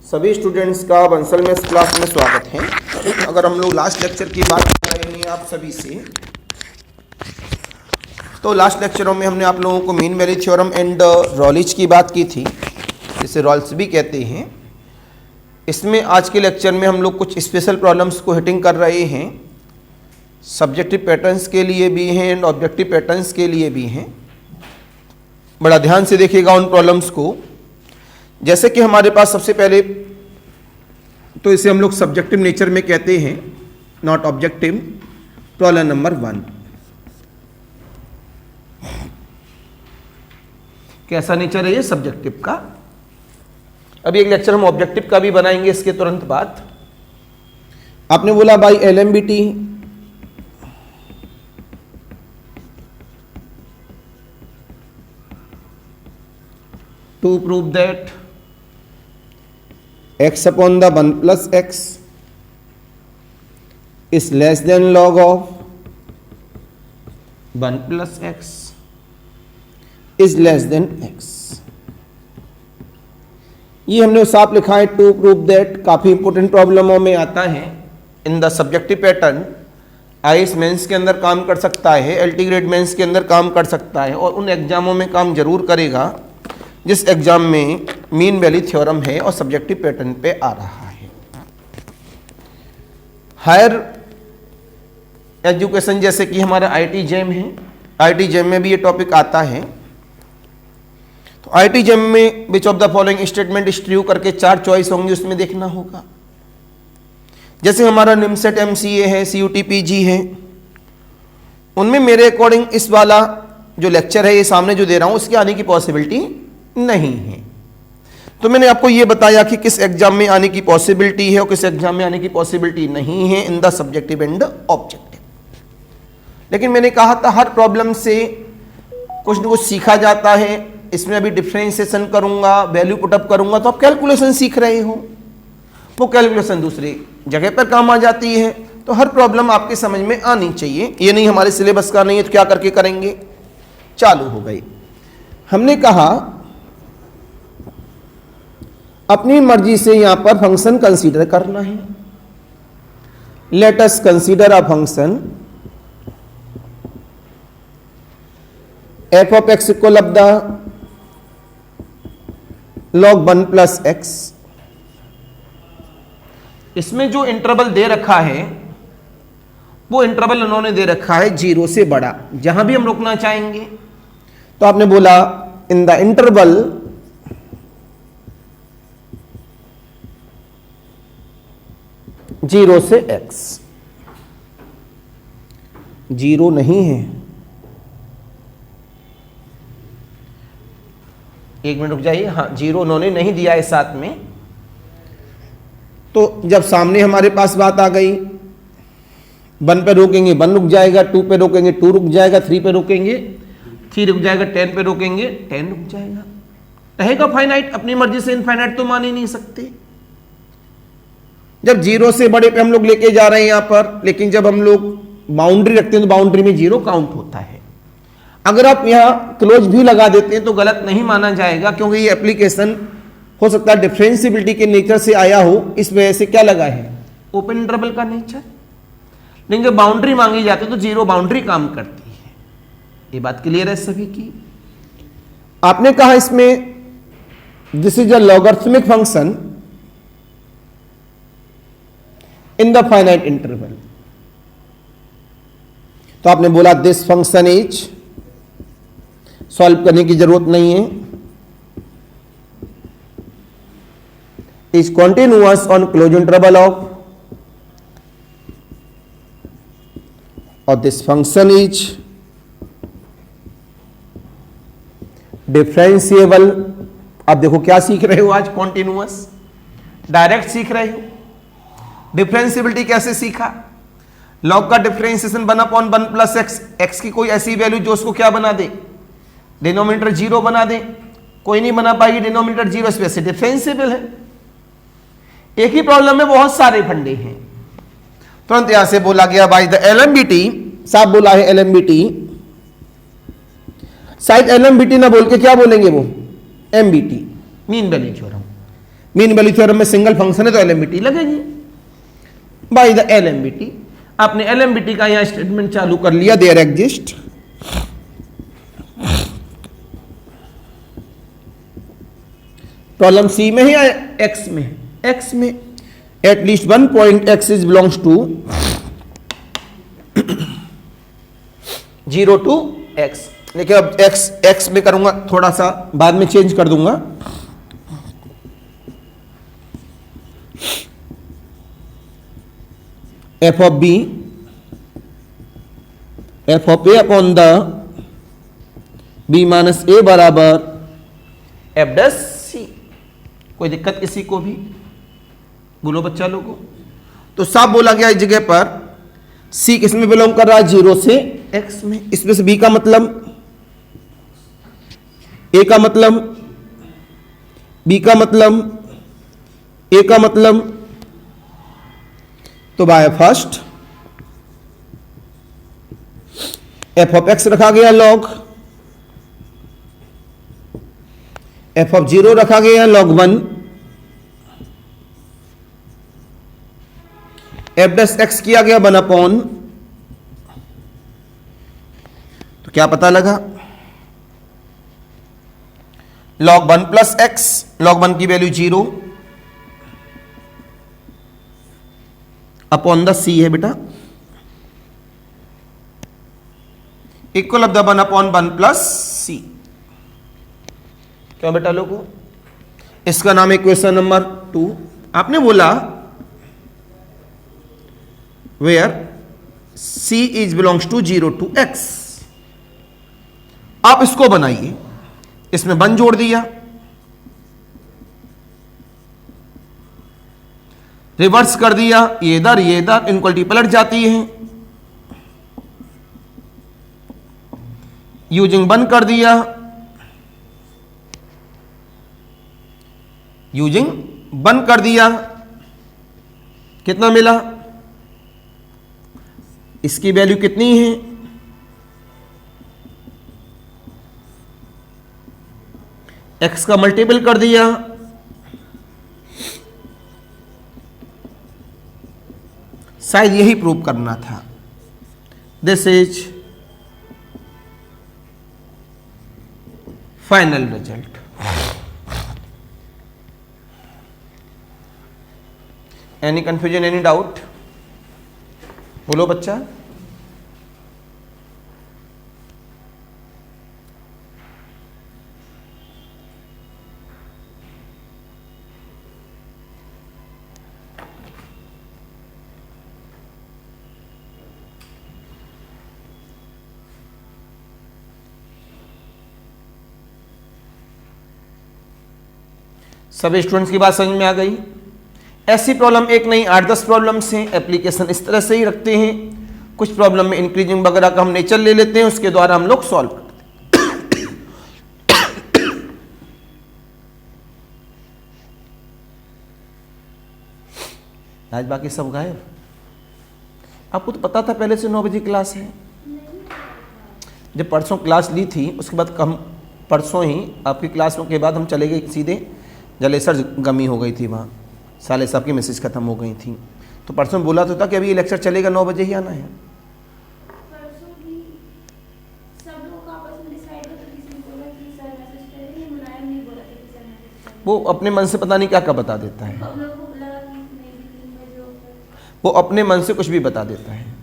सभी स्टूडेंट्स का बंसल में इस क्लास में स्वागत है। अगर हम लोग लास्ट लेक्चर की बात कर रहे हैं आप सभी से, तो लास्ट लेक्चरों में हमने आप लोगों को मीन वैल्यू थ्योरम एंड रॉलिच की बात की थी, जिसे रॉल्स भी कहते हैं। इसमें आज के लेक्चर में हम लोग कुछ स्पेशल प्रॉब्लम्स को हिटिंग कर रहे हैं, सब्जेक्टिव पैटर्न्स के लिए भी हैं एंड ऑब्जेक्टिव पैटर्न्स के लिए भी हैं। बड़ा ध्यान से देखिएगा उन प्रॉब्लम्स को। जैसे कि हमारे पास सबसे पहले तो इसे हम लोग सब्जेक्टिव नेचर में कहते हैं, नॉट ऑब्जेक्टिव। प्रॉब्लम नंबर 1, कैसा नेचर है ये? सब्जेक्टिव का। अभी एक लेक्चर हम ऑब्जेक्टिव का भी बनाएंगे इसके तुरंत बाद। आपने बोला by LMBT to prove that x upon the 1 plus x is less than log of 1 plus x is less than x। ये हमने साफ लिखा है, टू प्रूव दैट। काफ़ी इंपॉर्टेंट प्रॉब्लमों में आता है in the subjective pattern. IAS mains के अंदर काम कर सकता है, LT ग्रेड मेंस के अंदर काम कर सकता है, और उन एग्जामों में काम जरूर करेगा जिस एग्जाम में मीन वैल्यू थ्योरम है और सब्जेक्टिव पैटर्न पे आ रहा है। हायर एजुकेशन जैसे कि हमारा IIT JAM है, IIT JAM में भी ये टॉपिक आता है। तो IIT JAM में which of the following statement is true करके 4 चॉइस होंगी, उसमें देखना होगा। जैसे हमारा निमसेट MCA है, CUT PG है, उनमें मेरे अकॉर्डिंग इस वाला जो लेक्चर है ये सामने जो दे रहा हूं उसके आने की पॉसिबिलिटी नहीं है। तो मैंने आपको यह बताया कि किस एग्जाम में आने की पॉसिबिलिटी है और किस एग्जाम में आने की पॉसिबिलिटी नहीं है in the subjective and objective. लेकिन मैंने कहा था हर प्रॉब्लम से कुछ न कुछ सीखा जाता है। इसमें अभी डिफरेंशिएशन करूंगा, वैल्यू पुटअप करूंगा, तो आप कैलकुलेशन सीख रहे हो, वो कैलकुलेशन दूसरी जगह पर काम आ जाती है। तो हर प्रॉब्लम आपके समझ में आनी चाहिए। ये नहीं हमारे सिलेबस का नहीं है तो क्या करके करेंगे। चालू हो गई। हमने कहा अपनी मर्जी से यहां पर फंक्शन कंसीडर करना है। Let us consider a function f of x equal of the log 1 plus x। इसमें जो इंटरवल दे रखा है वो इंटरवल उन्होंने दे रखा है 0 से बड़ा, जहां भी हम रुकना चाहेंगे। तो आपने बोला इन द इंटरवल जीरो से x। 0 नहीं है, एक मिनट रुक जाइए। हाँ, 0 उन्होंने नहीं दिया है साथ में। तो जब सामने हमारे पास बात आ गई, 1 पे रोकेंगे 1 रुक जाएगा, 2 पे रोकेंगे 2 रुक जाएगा, 3 पे रोकेंगे 3 रुक जाएगा, 10 पे रोकेंगे 10 रुक जाएगा। रहेगा फाइनाइट। अपनी मर्जी से इनफाइनाइट तो मान ही नहीं सकते। जब 0 से बड़े पे हम लोग लेके जा रहे हैं यहां पर, लेकिन जब हम लोग बाउंड्री रखते हैं तो बाउंड्री में 0 काउंट होता है। अगर आप यहां क्लोज भी लगा देते हैं तो गलत नहीं माना जाएगा, क्योंकि ये एप्लीकेशन हो सकता है डिफरेंशिएबिलिटी के नेचर से आया हो, इस वजह से क्या लगा है ओपन इंटरवल का नेचर। लेकिन जब बाउंड्री मांगी जाती है तो 0 बाउंड्री काम करती है। ये बात क्लियर है सभी की। आपने कहा इसमें this is a logarithmic function in the finite interval. तो आपने बोला दिस फंक्शन इज, सॉल्व करने की जरूरत नहीं है, is continuous on close interval of, और दिस फंक्शन इज डिफरेंशिएबल। अब देखो क्या सीख रहे हो आज, कॉन्टिन्यूअस डायरेक्ट सीख रहे हो। डिफरेंशिएबिलिटी कैसे सीखा? लॉग का differentiation 1 upon 1 plus x. X की कोई ऐसी वैल्यू जो उसको क्या बना दे, डिनोमिनेटर 0 बना दे। कोई नहीं बना पाएगी डिनोमिनेटर 0, इस वजह से डिफरेंशिएबल है। एक ही प्रॉब्लम में बहुत सारे फंडे हैं। तुरंत यहां से बोला गया बाय द LMBT, साहब बोला है LMBT, शायद LMBT ना बोल के क्या बोलेंगे वो, MBT, mean value theorem. Mean value theorem में सिंगल फंक्शन है तो एलएमबीटी लगेगी बाय द एलएमबीटी। आपने एलएमबीटी का यहां स्टेटमेंट चालू कर लिया, देयर एग्जिस्ट प्रॉब्लम सी में है या एक्स में? एक्स में। At least one point x is belongs to 0 to x। देखिए अब x में करूंगा, थोड़ा सा बाद में चेंज कर दूंगा। f of b f of a upon the b minus a बराबर f डैश c। कोई दिक्कत किसी को भी? बोलो बच्चा लोगों। तो साफ बोला गया इस जगह पर c किस में बिलोंग कर रहा है? 0 से x में। इसमें से b का मतलब, a का मतलब, b का मतलब, a का मतलब, तो by first f of x रखा गया log, f ऑफ 0 रखा गया log 1, f डैश x किया गया 1 अपॉन, तो क्या पता लगा? log 1 प्लस x, log 1 की वैल्यू 0 अपॉन द c है बेटा, equal of the 1 upon 1 plus c। क्यों बेटा लोगों? इसका नाम है क्वेश्चन नंबर 2। आपने बोला where c is belongs to 0 to x। आप इसको बनाइए, इसमें 1 जोड़ दिया, रिवर्स कर दिया, ये इधर इनक्वलिटी पलट जाती है, यूजिंग 1 कर दिया, यूजिंग 1 कर दिया, कितना मिला? इसकी वैल्यू कितनी है? x का मल्टीपल कर दिया, शायद यही प्रूव करना था। This is final result. Any confusion, any doubt? बोलो बच्चा। सभी स्टूडेंट्स की बात समझ में आ गई? ऐसी प्रॉब्लम एक नहीं 8-10 प्रॉब्लम्स हैं। एप्लीकेशन इस तरह से ही रखते हैं। कुछ प्रॉब्लम में इंक्रीजिंग वगैरह का हम नेचर ले लेते हैं, उसके द्वारा हम लोग सॉल्व करते हैं। आज बाकी सब गायब। आपको तो पता था पहले से 9 बजे क्लास है। जब परसों क्लास ली थी उसके बाद हम परसों ही आपकी क्लासों के बाद हम चले गए सीधे जलेसर। गमी हो गई थी वहाँ, साले साहब की मैसेज खत्म हो गई थी। तो परसों बोला तो था कि अभी ये लेक्चर चलेगा 9 बजे ही आना है। वो अपने मन से पता नहीं क्या क्या बता देता है। वो अपने मन से कुछ भी बता देता है।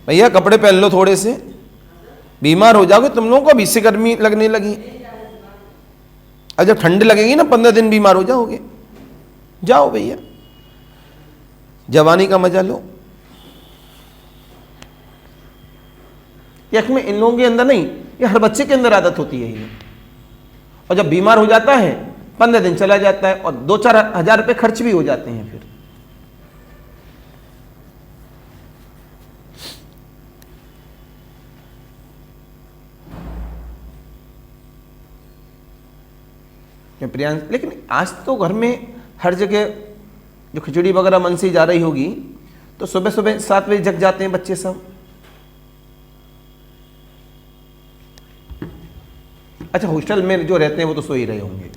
भैया कपड़े पहन लो थोड़े से, बीमार हो जाओगे तुम लोगों को। अभी से गर्मी लगने लगी, और जब ठंड लगेगी ना 15 दिन बीमार हो जाओगे। जाओ भैया, जवानी का मजा लो। में इन लोगों के अंदर नहीं, ये हर बच्चे के अंदर आदत होती है ये। और जब बीमार हो जाता है 15 दिन चला जाता है और 2-4 हज़ार रुपये खर्च भी हो जाते हैं। फिर प्रियांश, लेकिन आज तो घर में हर जगह जो खिचड़ी वगैरह मन से जा रही होगी, तो सुबह सुबह 7 बजे जग जाते हैं बच्चे सब। अच्छा, हॉस्टल में जो रहते हैं वो तो सो ही रहे होंगे।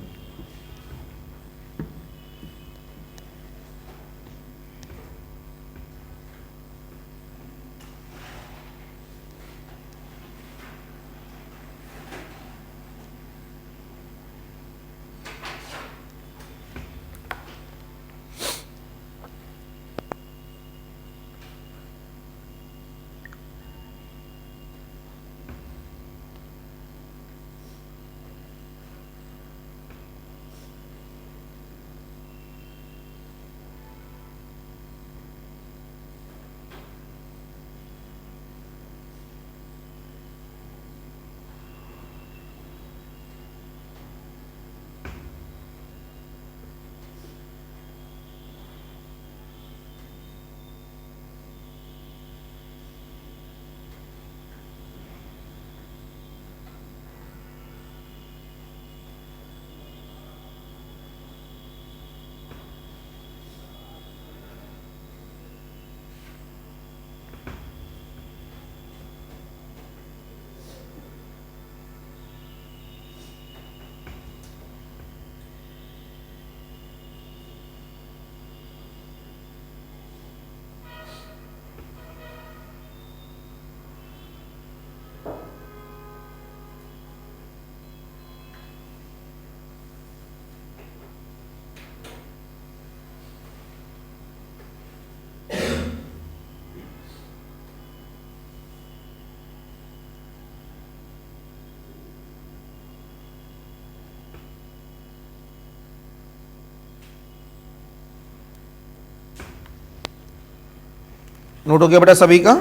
नोट हो गया बेटा सभी का।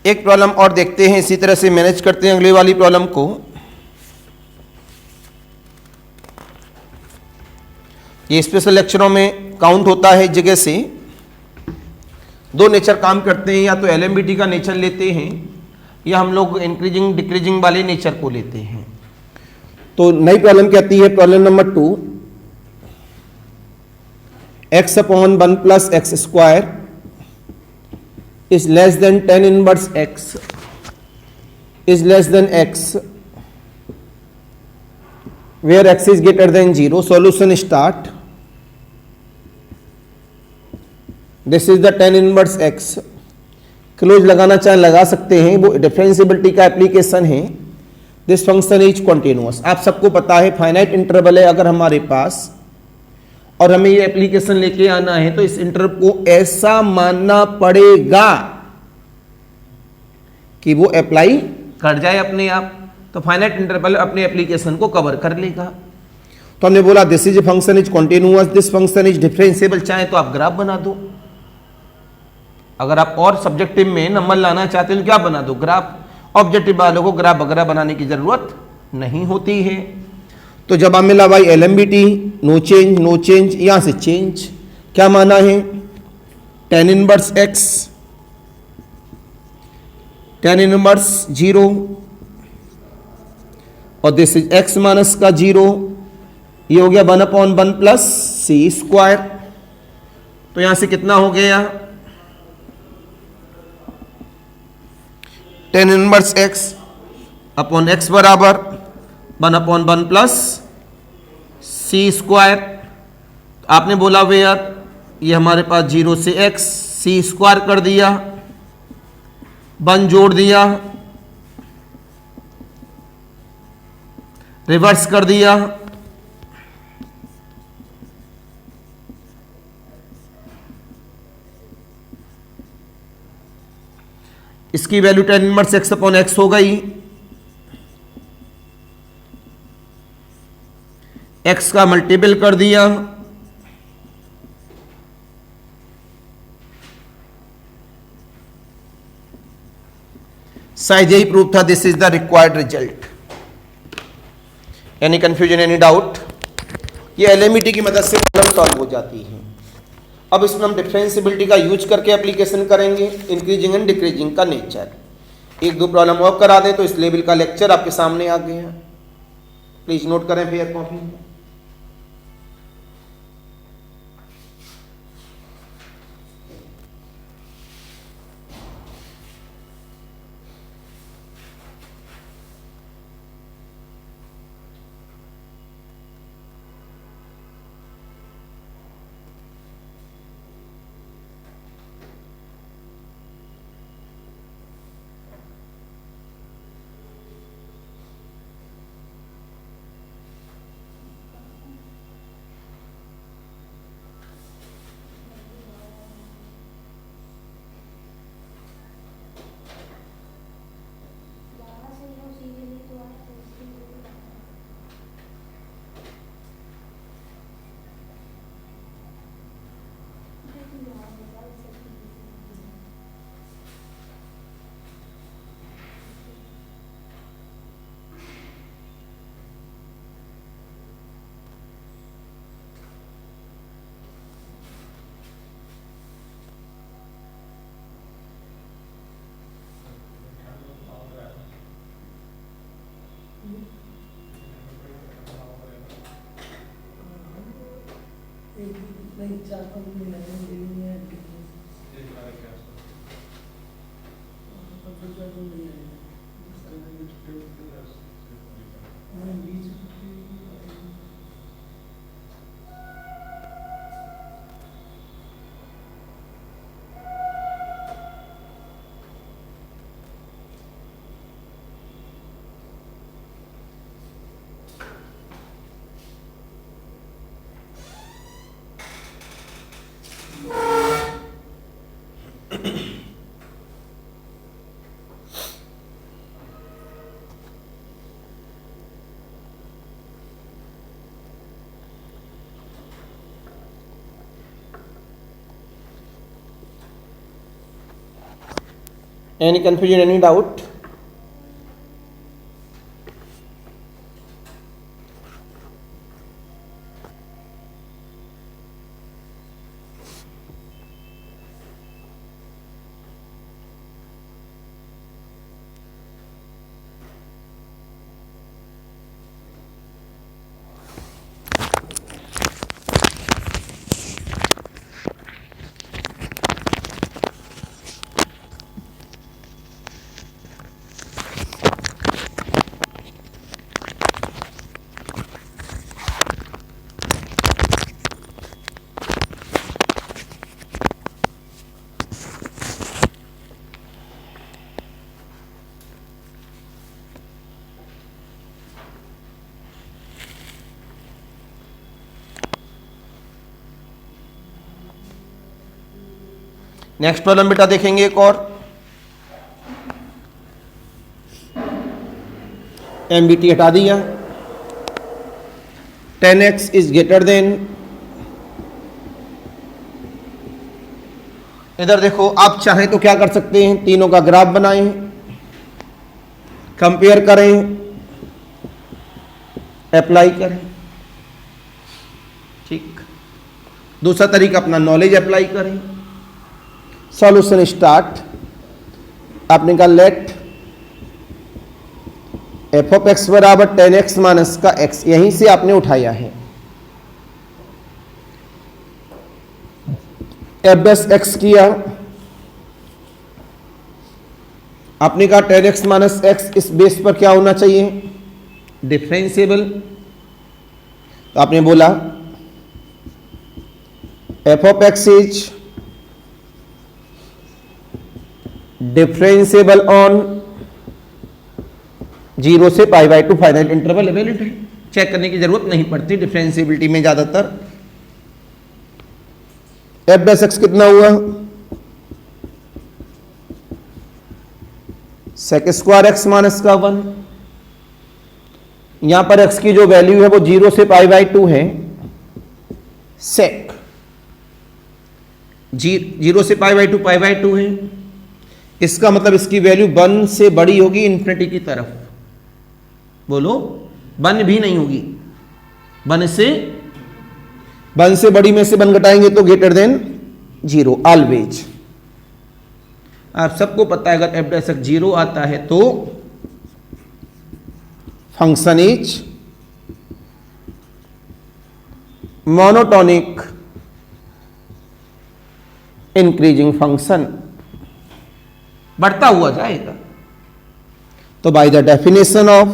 एक प्रॉब्लम और देखते हैं, इसी तरह से मैनेज करते हैं अगली वाली प्रॉब्लम को। ये स्पेशल लेक्चरों में काउंट होता है जगह से। दो नेचर काम करते हैं, या तो एलएमबीटी का नेचर लेते हैं या हम लोग इंक्रीजिंग डिक्रीजिंग वाले नेचर को लेते हैं। तो नई प्रॉब्लम कहती है, problem number 2, x upon 1 plus x square is less than tan inverse x is less than x where x is greater than 0. Solution start. This is the tan inverse x. Close लगाना चाहे लगा सकते हैं, वो differentiability का application है। This function is continuous. आप सबको पता है फाइनाइट इंटरवल है अगर हमारे पास, और हमें ये एप्लीकेशन लेके आना है तो इस इंटरवल को ऐसा मानना पड़ेगा कि वो अप्लाई कर जाए अपने आप, तो फाइनाइट इंटरवल अपने एप्लीकेशन को कवर कर लेगा। तो हमने बोला this is function is continuous, this function is differentiable. चाहे तो आप ग्राफ बना दो, अगर आप और सब्जेक्टिव में नंबर लाना चाहते हो तो क्या बना दो, ग्राफ। ऑब्जेक्टिव वालों को ग्राफ वगैरह बनाने की जरूरत नहीं होती है। तो जब हमें मिला भाई एलएमबीटी, नो चेंज नो चेंज, यहां से चेंज क्या माना है, tan inverse x, tan inverse 0 और दिस इज x माइनस का 0, ये हो गया 1/1 प्लस सी स्क्वायर। तो यहां से कितना हो गया, tan inverse x upon x बराबर 1/1 प्लस सी स्क्वायर। आपने बोला वे यार ये हमारे पास 0 से x, सी स्क्वायर कर दिया, 1 जोड़ दिया, रिवर्स कर दिया, इसकी value tan inverse x upon x हो गई। x का मल्टीपल कर दिया, शायद यही प्रूफ था। This is the required result. Any confusion, any doubt? ये एलएमईटी की मदद से प्रॉब्लम सॉल्व हो जाती है। अब इसमें हम डिफरेंशिएबिलिटी का यूज करके एप्लीकेशन करेंगे, इंक्रीजिंग एंड डिक्रीजिंग का नेचर। एक दो प्रॉब्लम और करा दें तो इस लेवल का लेक्चर आपके सामने आ गया। प्लीज नोट करें फेयर कॉपी में। नहीं 4-5 दिन नहीं है Any confusion, any doubt? Next problem बेटा देखेंगे एक और। एमबीटी हटा दिया। 10x इज ग्रेटर देन, इधर देखो आप चाहें तो क्या कर सकते हैं, तीनों का ग्राफ बनाएं, कंपेयर करें, अप्लाई करें। ठीक। दूसरा तरीका अपना नॉलेज अप्लाई करें। Solution start. आपने कहा लेट एफ ऑफ एक्स बराबर 10x माइनस का x, यहीं से आपने उठाया है। एफ डैश एक्स किया, आपने कहा 10x माइनस एक्स इस बेस पर क्या होना चाहिए, डिफरेंशिएबल। तो आपने बोला F of x is differentiable on 0 से π/2 फाइनाइट इंटरवल वैलिड है, चेक करने की जरूरत नहीं पड़ती डिफरेंशिएबिलिटी में ज्यादातर। एफ डैश एक्स कितना हुआ, सेक स्क्वायर एक्स माइनस का 1। यहां पर एक्स की जो वैल्यू है वो 0 से π/2 है, सेक 0 से π/2 है। इसका मतलब इसकी वैल्यू 1 से बड़ी होगी इन्फिनिटी की तरफ। बोलो 1 भी नहीं होगी, 1 से बड़ी में से 1 घटाएंगे तो ग्रेटर देन 0 ऑलवेज। आप सबको पता है अगर एफ डैश एक्स 0 आता है तो function is monotonic increasing function, बढ़ता हुआ जाएगा। तो by the definition of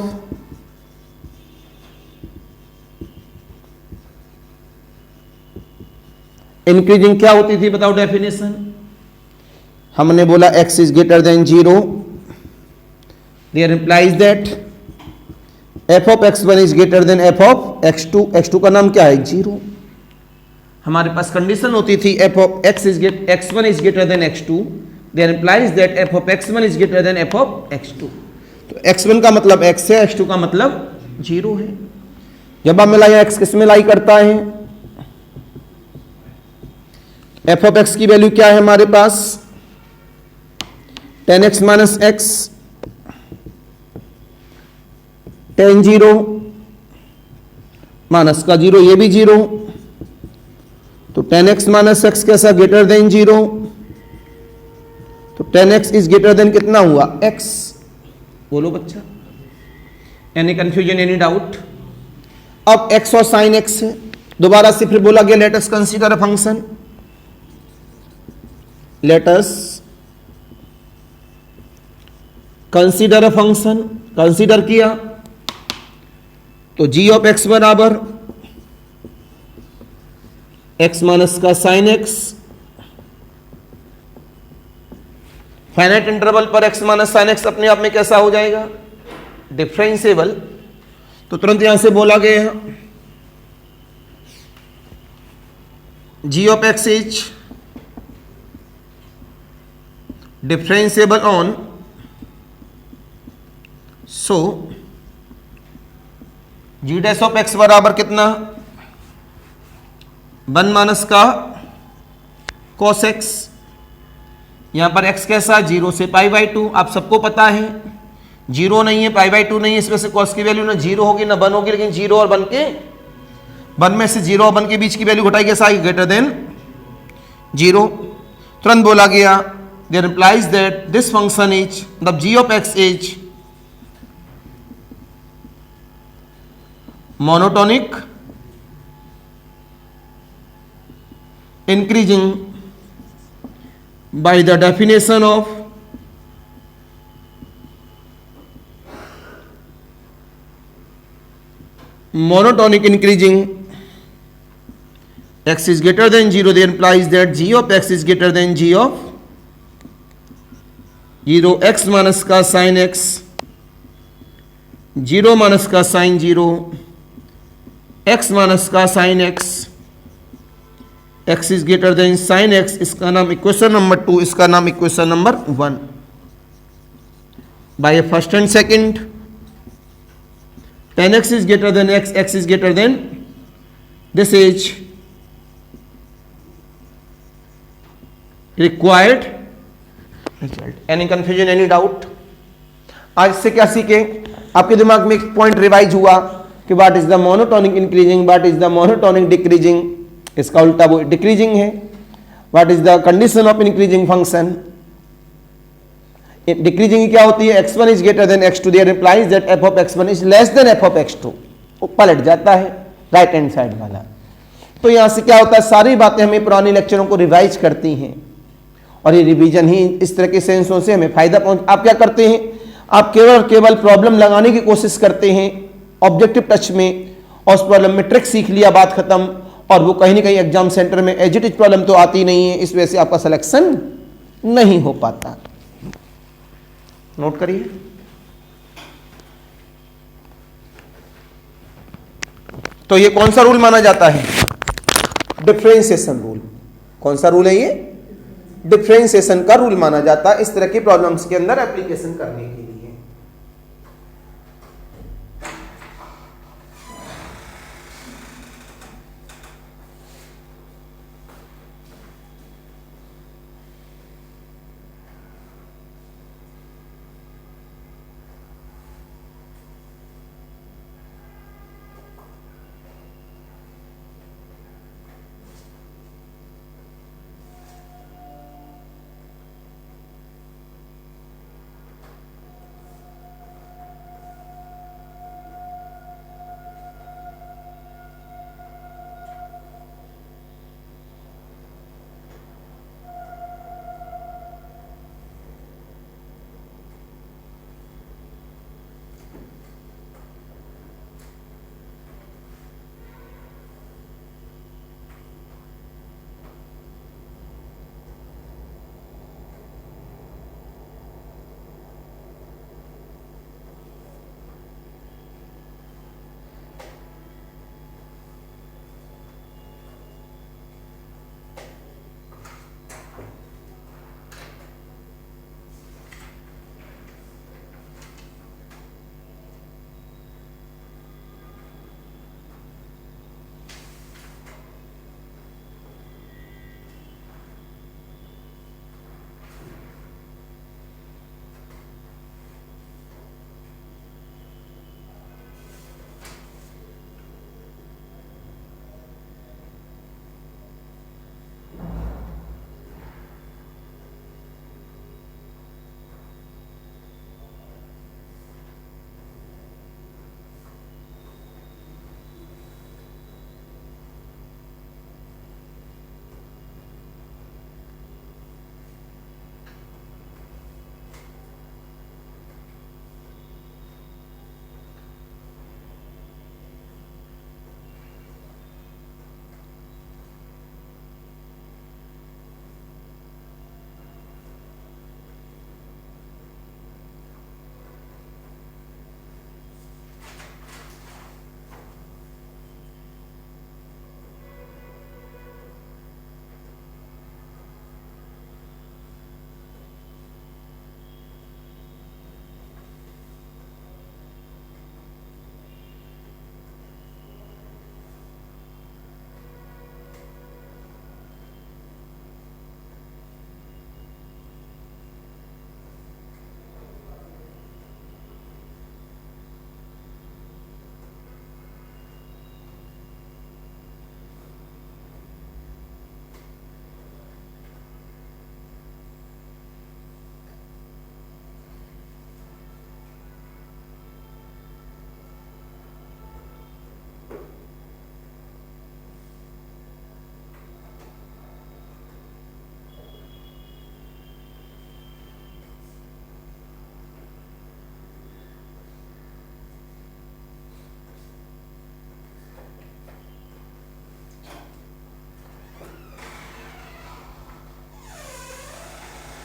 increasing क्या होती थी बताओ डेफिनेशन, हमने बोला x is greater than 0, there implies that f of x1 is greater than f of x2। x2 का नाम क्या है 0। हमारे पास कंडीशन होती थी f of x1 is greater than x2, there implies that f of x1 is greater than f of x2। तो x1 का मतलब x है, x2 का मतलब 0 है। जब आप मिलाया x किस में लाई करता है, f ऑफ x की वैल्यू क्या है हमारे पास 10x minus x, tan 0 minus का 0, ये भी 0, तो 10x माइनस एक्स कैसा ग्रेटर देन 0, तो 10x इज ग्रेटर देन कितना हुआ x। बोलो बच्चा, एनी कंफ्यूजन, एनी डाउट। अब x और साइन x है, दोबारा से फिर बोला गया let us consider a function, let us consider a function, consider किया तो g ऑफ x बराबर x माइनस का साइन x, फाइनाइट इंटरवल पर x माइनस साइन x अपने आप में कैसा हो जाएगा, डिफरेंशिएबल। तो तुरंत यहां से बोला गया g of x is differentiable on, so g dash of x बराबर कितना, 1 माइनस का cos x, यहां पर x कैसा 0 से पाई बाई 2, आप सबको पता है 0 नहीं है पाई बाई 2 नहीं है, इसमें से cos की वैल्यू ना 0 होगी ना 1 होगी, लेकिन 0 और 1 के 1 में से 0 और 1 के बीच की वैल्यू घटाई कैसा आएगी, ग्रेटर देन 0। तुरंत बोला गया there implies that this function is the g of x is monotonic increasing by the definition of monotonic increasing, x is greater than 0, that implies that g of x is greater than g of 0, x minus का sine x 0 minus का sine 0, x minus का sine x, x is greater than sine x, इसका नाम equation number 2, इसका नाम equation number 1। By first and second tan x is greater than x, x is greater than, this is required result। any confusion, any doubt? आज से क्या सीखे, आपके दिमाग में एक पॉइंट रिवाइज हुआ कि what is the monotonic increasing, what is the monotonic decreasing, इसका उल्टा वो डिक्रीजिंग है। What is the condition of increasing function, decreasing क्या होती है, x1 is greater than x2, there implies that f of x1 is less than f of x2, वो पलट जाता है राइट हैंड साइड वाला। तो यहां से क्या होता है, सारी बातें हमें पुराने लेक्चरों को रिवाइज करती हैं, और ये रिवीजन ही इस तरह के सेंसों से हमें फायदा पहुंच। आप क्या करते हैं, आप केवल प्रॉब्लम लगाने की कोशिश करते हैं ऑब्जेक्टिव टच में, और उस प्रॉब्लम में ट्रिक सीख लिया, बात खत्म, और वो कहीं ना कहीं एग्जाम सेंटर में एज इट इज प्रॉब्लम तो आती नहीं है, इस वजह से आपका सिलेक्शन नहीं हो पाता। नोट करिए, तो ये कौन सा रूल माना जाता है, डिफरेंशिएशन रूल। कौन सा रूल है ये, डिफरेंशिएशन का रूल माना जाता है इस तरह की प्रॉब्लम्स के अंदर एप्लीकेशन करने के लिए।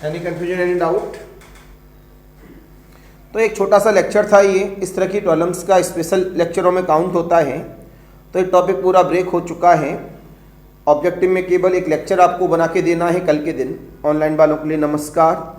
Any confusion, any doubt? तो एक छोटा सा लेक्चर था ये, इस तरह की प्रॉब्लम्स का स्पेशल लेक्चरों में काउंट होता है। तो एक टॉपिक पूरा ब्रेक हो चुका है। ऑब्जेक्टिव में केवल एक लेक्चर आपको बना के देना है कल के दिन। ऑनलाइन वालों के लिए नमस्कार।